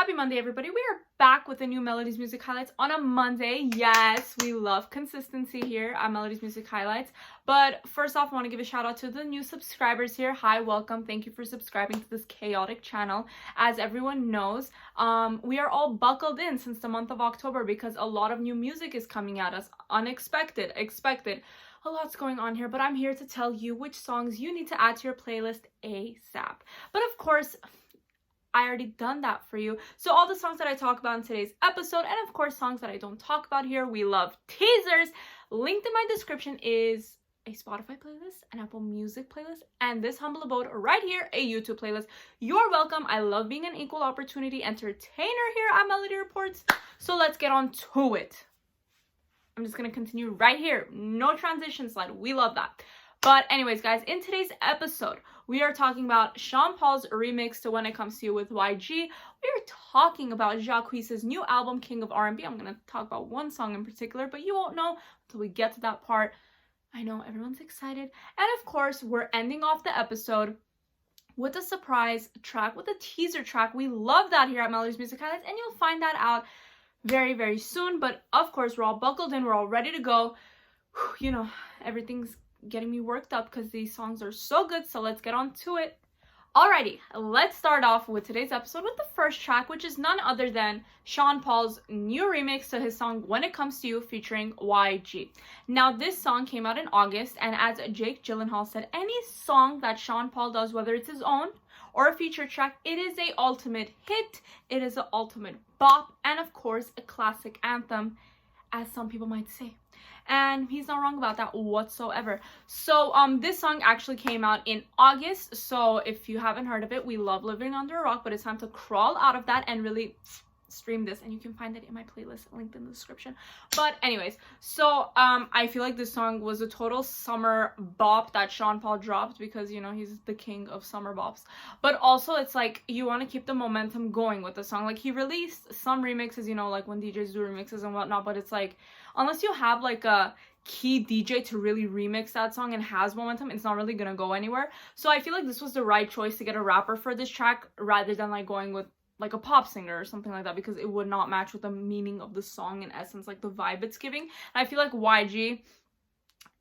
Happy Monday, everybody. We are back with the new Melodies Music Highlights on a Monday. Yes, we love consistency here at Melodies Music Highlights. But first off, I want to give a shout out to the new subscribers here. Hi, welcome. Thank you for subscribing to this chaotic channel. As everyone knows, we are all buckled in since the month of October because a lot of new music is coming at us. Unexpected, expected. A lot's going on here, but I'm here to tell you which songs you need to add to your playlist ASAP. But of course, I already done that for you. So all the songs that I talk about in today's episode, and of course songs that I don't talk about here, we love teasers. Linked in my description is a Spotify playlist, an Apple Music playlist, and this humble abode right here, a YouTube playlist. You're welcome. I love being an equal opportunity entertainer here at Melody Reports. So let's get on to it. I'm just gonna continue right here. No transition slide. We love that. But anyways, guys, in today's episode, we are talking about Sean Paul's remix to When It Comes to You with YG. We are talking about Jacquees' new album, King of R&B. I'm going to talk about one song in particular, but you won't know until we get to that part. I know everyone's excited. And of course, we're ending off the episode with a surprise track, with a teaser track. We love that here at Melodies Music Highlights, and you'll find that out very, very soon. But of course, we're all buckled in. We're all ready to go. You know, everything's getting me worked up because these songs are so good, so let's get on to it. Alrighty, let's start off with today's episode with the first track, which is none other than Sean Paul's new remix to his song When It Comes to You featuring YG. Now, this song came out in August, and as Jake Gyllenhaal said, any song that Sean Paul does, whether it's his own or a feature track, it is a ultimate hit, it is an ultimate bop, and of course, a classic anthem, as some people might say. And he's not wrong about that whatsoever. So this song actually came out in August. So if you haven't heard of it, we love living under a rock, but it's time to crawl out of that and really stream this, and you can find it in my playlist linked in the description. But anyways, so I feel like this song was a total summer bop that Sean Paul dropped because, you know, he's the king of summer bops. But also, it's like you want to keep the momentum going with the song. Like, he released some remixes, you know, like when DJs do remixes and whatnot, but it's like, unless you have like a key DJ to really remix that song and has momentum, it's not really gonna go anywhere. So I feel like this was the right choice to get a rapper for this track rather than like going with like a pop singer or something like that, because it would not match with the meaning of the song in essence, like the vibe it's giving. And I feel like YG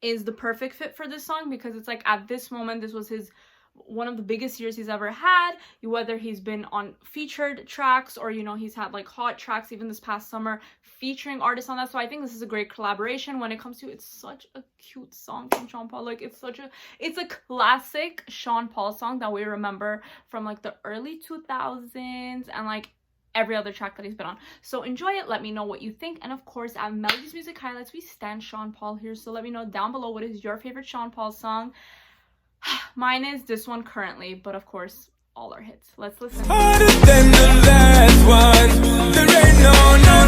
is the perfect fit for this song because it's like at this moment, this was his one of the biggest years he's ever had, whether he's been on featured tracks or, you know, he's had like hot tracks even this past summer featuring artists on that. So I think this is a great collaboration. When it comes to, it's such a cute song from Sean Paul. Like, it's a classic Sean Paul song that we remember from like the early 2000s and like every other track that he's been on. So enjoy it. Let me know what you think. And of course, at Melodies Music Highlights, we stand Sean Paul here. So let me know down below, what is your favorite Sean Paul song? Mine is this one currently, but of course, all our hits. Let's listen. Harder than the last one. There ain't no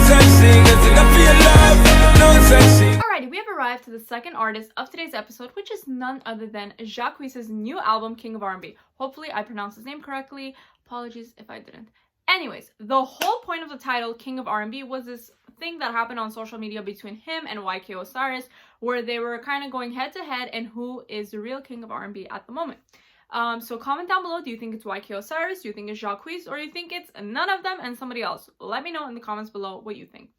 such thing as enough for your love. No such thing. Alrighty, we have arrived to the second artist of today's episode, which is none other than Jacquees' new album, King of R&B. Hopefully, I pronounced his name correctly. Apologies if I didn't. Anyways, the whole point of the title, King of R&B, was this thing that happened on social media between him and YK Osiris, where they were kind of going head to head and who is the real king of R&B at the moment. So comment down below, do you think it's YK Osiris, do you think it's Jacquees, or do you think it's none of them and somebody else? Let me know in the comments below what you think.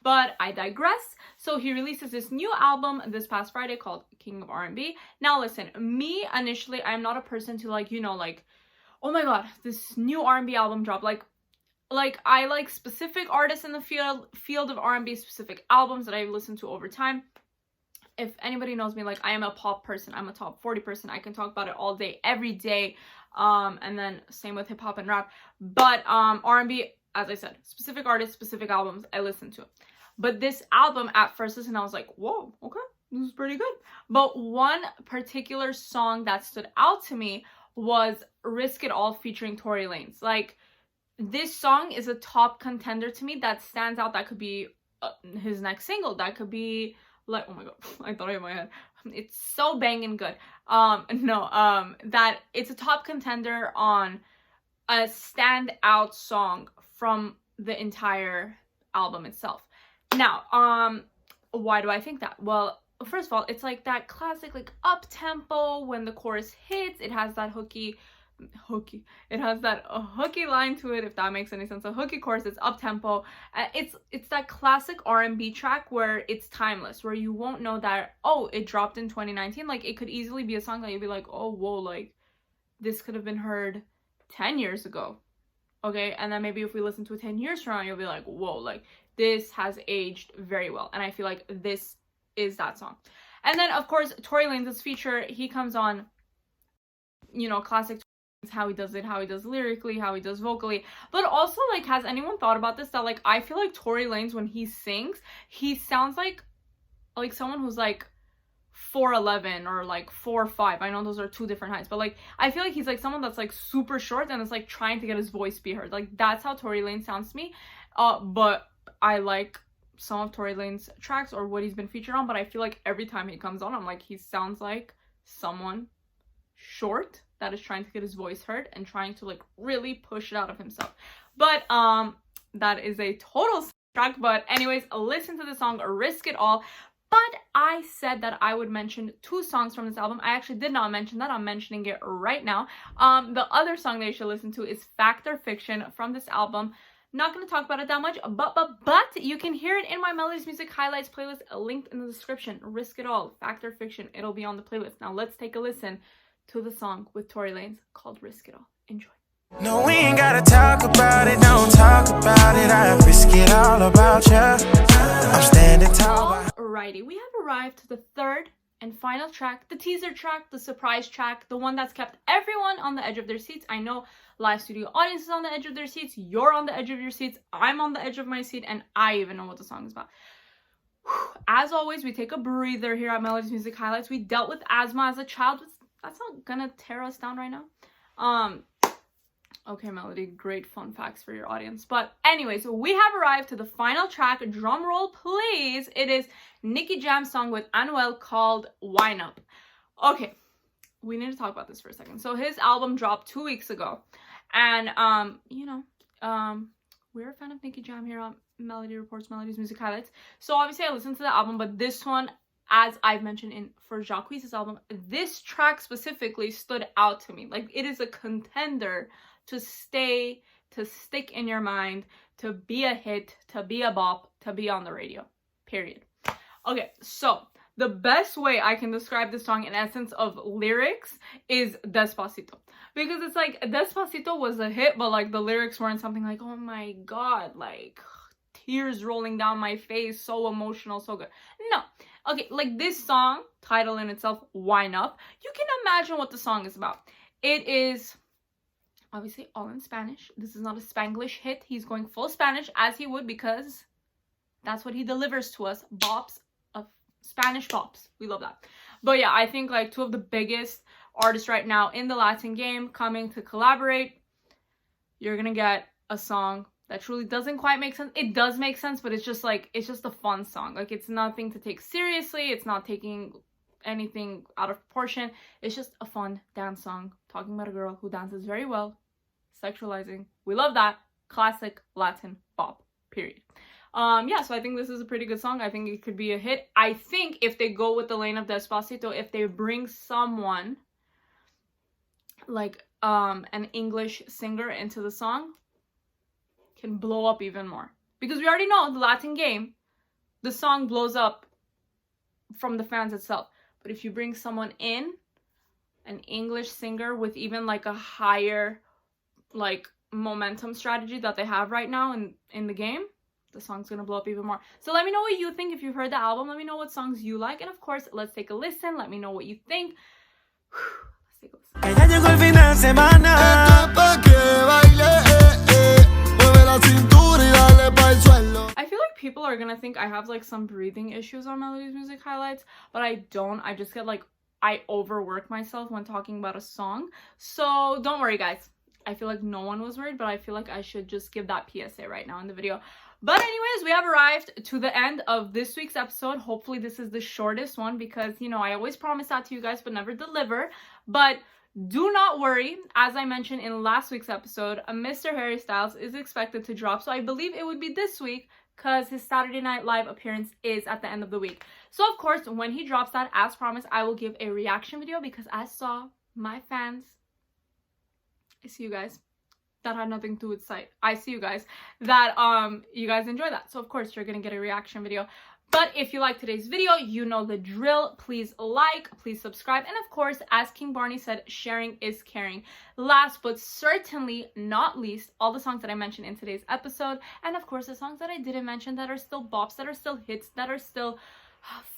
But I digress. So he releases this new album this past Friday called King of R&B. Now listen, me initially, I'm not a person to like, you know, like, oh my god, this new R&B album dropped. Like I like specific artists in the field of R&B, specific albums that I listen to over time. If anybody knows me, like, I am a pop person, I'm a top 40 person, I can talk about it all day, every day, and then same with hip-hop and rap. But R&B, as I said, specific artists, specific albums, I listen to. But this album, at first listen, I was like, whoa, okay, this is pretty good. But one particular song that stood out to me was Risk It All featuring Tory Lanez. Like, this song is a top contender to me that stands out. That could be his next single, that could be like, oh my god, I thought I hit my head. It's so banging good. That it's a top contender on a standout song from the entire album itself. Now, why do I think that? Well, first of all, it's like that classic like up tempo when the chorus hits. It has that hooky hooky. It has that hooky line to it, if that makes any sense. A hooky chorus. It's up tempo. It's that classic R&B track where it's timeless, where you won't know that, oh, it dropped in 2019. Like, it could easily be a song that you'd be like, oh, whoa, like this could have been heard 10 years ago. Okay, and then maybe if we listen to it 10 years from now, you'll be like, whoa, like this has aged very well. And I feel like this is that song. And then of course Tory Lanez' feature, he comes on, you know, classic, how he does it, how he does lyrically, how he does vocally. But also, like, has anyone thought about this, that like I feel like Tory Lanez, when he sings, he sounds like someone who's like 4'11" or like 4'5". I know those are two different heights, but like I feel like he's like someone that's like super short and is like trying to get his voice be heard. Like, that's how Tory Lanez sounds to me. But I like some of Tory Lanez tracks or what he's been featured on, but I feel like every time he comes on, I'm like, he sounds like someone short that is trying to get his voice heard and trying to like really push it out of himself. But that is a total track. But anyways, listen to the song Risk It All. But I said that I would mention 2 songs from this album. I actually did not mention that. I'm mentioning it right now. The other song that you should listen to is Fact or Fiction from this album. Not going to talk about it that much, but you can hear it in my Melodies Music Highlights playlist, linked in the description. Risk It All, Fact or Fiction. It'll be on the playlist. Now let's take a listen to the song with Tory Lanez called Risk It All. Enjoy. No, we ain't gotta talk about it, don't talk about it. I risk it all about you. I'm standing tall. Alrighty, we have arrived to the third and final track, the teaser track, the surprise track, the one that's kept everyone on the edge of their seats. I know live studio audience is on the edge of their seats, you're on the edge of your seats, I'm on the edge of my seat, and I even know what the song is about. As always, we take a breather here at Melodies Music Highlights. We dealt with asthma as a child. That's not gonna tear us down right now. Okay, Melody, great fun facts for your audience. But anyways, we have arrived to the final track. Drum roll, please. It is Nicky Jam's song with Anuel called Wine Up. Okay, we need to talk about this for a second. So his album dropped 2 weeks ago. And, you know, we're a fan of Nicky Jam here on Melody Reports, Melodies Music Highlights. So obviously I listened to the album, but this one, as I've mentioned for Jacquees' album, this track specifically stood out to me. Like, it is a contender to stick in your mind, to be a hit, to be a bop, to be on the radio, period. Okay, so the best way I can describe this song in essence of lyrics is Despacito. Because it's like, Despacito was a hit, but like the lyrics weren't something like, oh my god, like tears rolling down my face, so emotional, so good. No. Okay, like this song, title in itself, Wine Up, you can imagine what the song is about. It is obviously all in Spanish. This is not a Spanglish hit. He's going full Spanish, as he would, because that's what he delivers to us. Bops of Spanish bops. We love that. But yeah, I think like 2 of the biggest artists right now in the Latin game coming to collaborate. You're gonna get a song that truly doesn't quite make sense. It does make sense, but it's just like, it's just a fun song. Like, it's nothing to take seriously. It's not taking anything out of proportion. It's just a fun dance song talking about a girl who dances very well, sexualizing. We love that. Classic Latin bop, period. Yeah, so I think this is a pretty good song. I think it could be a hit. I think if they go with the lane of Despacito, if they bring someone like an English singer into the song, can blow up even more. Because we already know the Latin game, the song blows up from the fans itself. But if you bring someone in, an English singer with even like a higher like momentum strategy that they have right now in the game, the song's gonna blow up even more. So let me know what you think. If you've heard the album, let me know what songs you like, and of course let's take a listen. Let me know what you think. Let's take a listen. I feel like people are gonna think I have like some breathing issues on Melodies Music Highlights, but I don't. I just get like, I overwork myself when talking about a song. So don't worry, guys. I feel like no one was worried, but I feel like I should just give that PSA right now in the video. But anyways, we have arrived to the end of this week's episode. Hopefully this is the shortest one because, you know, I always promise that to you guys but never deliver. But do not worry. As I mentioned in last week's episode, Mr. Harry Styles is expected to drop. So I believe it would be this week because his Saturday Night Live appearance is at the end of the week. So of course, when he drops that, as promised, I will give a reaction video because I saw my fans I see you guys. That had nothing to do with sight. I see you guys. That you guys enjoy that. So of course you're gonna get a reaction video. But if you like today's video, you know the drill. Please like, please subscribe, and of course, as King Barney said, sharing is caring. Last but certainly not least, all the songs that I mentioned in today's episode, and of course the songs that I didn't mention that are still bops, that are still hits, that are still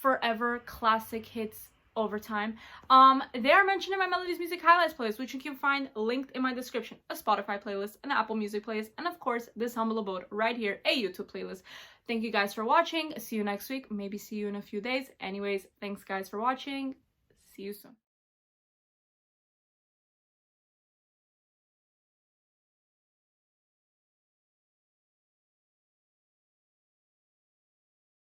forever classic hits over time, they are mentioned in my Melodies Music Highlights playlist, which you can find linked in my description. A Spotify playlist, an Apple Music playlist, and of course this humble abode right here, a YouTube playlist. Thank you guys for watching. See you next week. Maybe see you in a few days. Anyways, thanks guys for watching. See you soon.